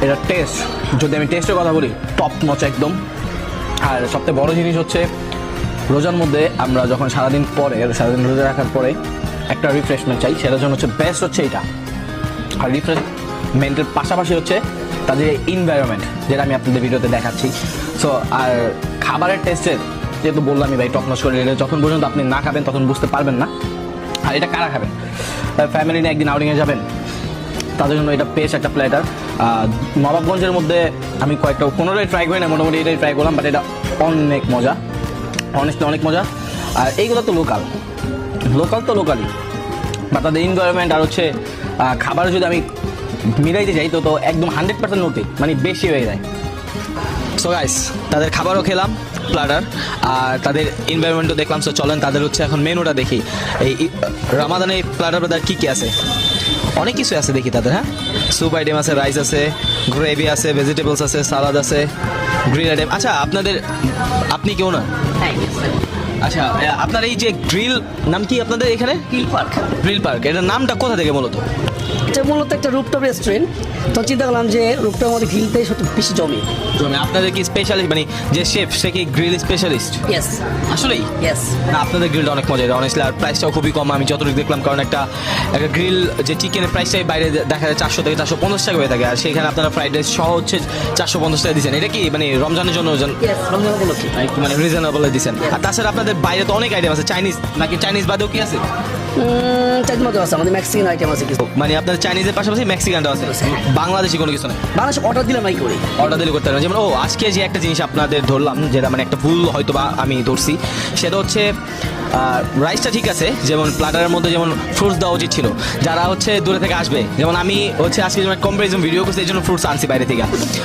এটা টেস্ট, যদি আমি টেস্টের কথা বলি টপ নচ একদম। আর সবথেকে বড় জিনিস হচ্ছে রোজার মধ্যে আমরা যখন সারাদিন রোজা রাখার পরে একটা রিফ্রেশমেন্ট চাই, সেটার জন্য হচ্ছে বেস্ট হচ্ছে এটা। আর রিফ্রেশমেন্টের পাশাপাশি হচ্ছে তাদের এনভায়রনমেন্ট, যেটা আমি আপনাদের ভিডিওতে দেখাচ্ছি। সো আর খাবারের টেস্টের যেহেতু বললামই ভাই টপ নচ করে, এটা যখন পর্যন্ত আপনি না খাবেন তখন বুঝতে পারবেন না। আর এটা কারা খাবেন, ফ্যামিলি নিয়ে একদিন আউটিংয়ে যাবেন, তাদের জন্য এটা বেশ একটা প্ল্যাটার। নবাবগঞ্জের মধ্যে আমি কয়েকটা কোনোটাই ট্রাই করি না, মোটামুটি এটাই ট্রাই করলাম, বাট এটা অনেক মজা, অনেস্টলি অনেক মজা। আর এইগুলো তো লোকাল তো লোকালই, বা তাদের এনভায়রনমেন্ট আর হচ্ছে খাবার যদি আমি মিলাইতে যাই তো একদম 100% নতি, মানে বেশি হয়ে যায়। সো গাইস, তাদের খাবারও খেলাম প্লাটার, আর তাদের এনভায়রনমেন্টও দেখলাম। সো চলেন তাদের হচ্ছে এখন মেনুটা দেখি। এই রামাদানে প্লাটার বাজার কী কী আছে, অনেক কিছু আছে দেখি তাদের। হ্যাঁ, স্যুপ আইটেম আছে, রাইস আছে, গ্রেভি আছে, ভেজিটেবলস আছে, সালাদ আছে, গ্রিল আইটেম। আচ্ছা, আপনি কেউ না? আচ্ছা, আপনার এই যে গ্রিল নাম কি আপনাদের এখানে? গ্রিল পার্ক, এটার নামটা কোথা থেকে মূলত? এটা মূলত একটা রুপটপ রেস্টুরেন্ট, তো চিন্তা করলাম যে রুপটপের মধ্যে গ্রিলতে সত্যি বেশি জমে। আপনাদের কি স্পেশালিস্ট, মানে যে শেফ সে কি গ্রিল স্পেশালিস্ট? ইয়েস, আসলেই ইয়েস। না, আপনাদের গ্রিলটা অনেক মজা, অনেস্টলি। আর প্রাইসটাও খুবই কম আমি যতটুকু দেখলাম, কারণ একটা গ্রিল যে চিকেনের প্রাইসটাই বাইরে দেখা যায় 400 থেকে 450 টাকা হয়ে থাকে, আর সেখানে আপনারা ফ্রাইড রাইস সহ হচ্ছে 450 টাকা দিচ্ছেন। এটা কি মানে রমজানের জন্য মানে রিজনেবল দিচ্ছেন? আর তাছাড়া আপনাদের বাইরে তো অনেক আইটেম আছে, চাইনিজ নাকি চাইনিজ বাদেও কি আছে? চাইনিজ মতো আছে, আমাদের মেক্সিকান আইটেম আছে কিছু। মানে আপনার চাইনিজের পাশাপাশি মেক্সিকানটাও আছে, বাংলাদেশি কোনো কিছু নেই? বাংলাদেশ অর্ডার দিলে নাই করি, অর্ডার দিলে করতে পারবেন। যেমন আজকে যে একটা জিনিস আপনাদের ধরলাম, যেটা মানে একটা ভুল হয়তো বা আমি ধরছি, সেটা হচ্ছে রাইসটা ঠিক আছে, যেমন প্লাটারের মধ্যে যেমন ফ্রুটস দেওয়া উচিত ছিল। যারা হচ্ছে দূরে থেকে আসবে, যেমন আমি হচ্ছে আজকে যেমন কম্পারিজন ভিডিও করছি, এই জন্য ফ্রুটস আনছি বাইরে থেকে।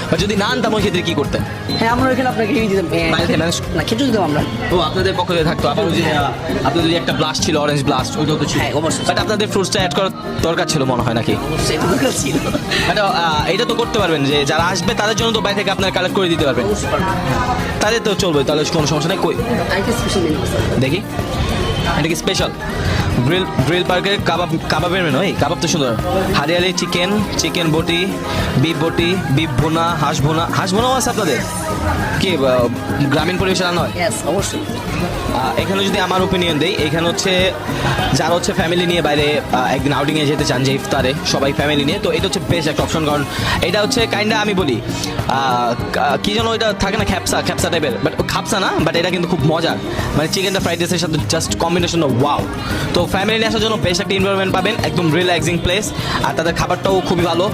বা যদি না আনতাম ওই ক্ষেত্রে কী করতেন? হ্যাঁ, আমরা এখানে আপনাকে দিতাম, না খেজুর দিতাম আমরা। আপনাদের পক্ষ থেকে থাকতো। আবার যদি আপনাদের যদি একটা ব্লাস্ট ছিল, অরেঞ্জ ব্লাস্ট, ওইটাও তো ছিল। হ্যাঁ, অবশ্যই। বাট আপনাদের ফ্রুটসটা অ্যাড করার দরকার ছিল মনে হয় নাকি? ছিল। এটা তো করতে পারবেন, যে যারা আসবে তাদের জন্য তো বাইরে থেকে আপনার কালেক্ট করে দিতে পারবেন, তাদের তো চলবে, তাহলে কোনো সমস্যা নেই। কই দেখি, এটা কি স্পেশাল গ্রিল পার্কের কাবাবের মেনু? এই কাবাব তো সুন্দর, হারিয়ালি চিকেন বটি, বিফ ভুনা, হাঁস ভুনাও আছে আপনাদের? কি গ্রামীণ পরিবেশে রান্না হয়? অবশ্যই। এখানে যদি আমার ওপিনিয়ন দেই, এখানে হচ্ছে যারা হচ্ছে ফ্যামিলি নিয়ে বাইরে একদিন আউটিংয়ে যেতে চান, যে ইফতারে সবাই ফ্যামিলি নিয়ে, তো এটা হচ্ছে বেস্ট একটা অপশন। কারণ এটা হচ্ছে কাইন্ডা আমি বলি কি যেন ওইটা থাকে না, খ্যাপসা টাইপের, বাট খাপসা না, বাট এটা কিন্তু খুব মজার। মানে চিকেনটা ফ্রাইড রাইসের সাথে জাস্ট কম্বিনেশন ওয়াও। তো ফ্যামিলি নিয়ে আসার জন্য বেস্ট একটা এনভায়রনমেন্ট পাবেন, একদম রিল্যাক্সিং প্লেস, আর তাদের খাবারটাও খুবই ভালো।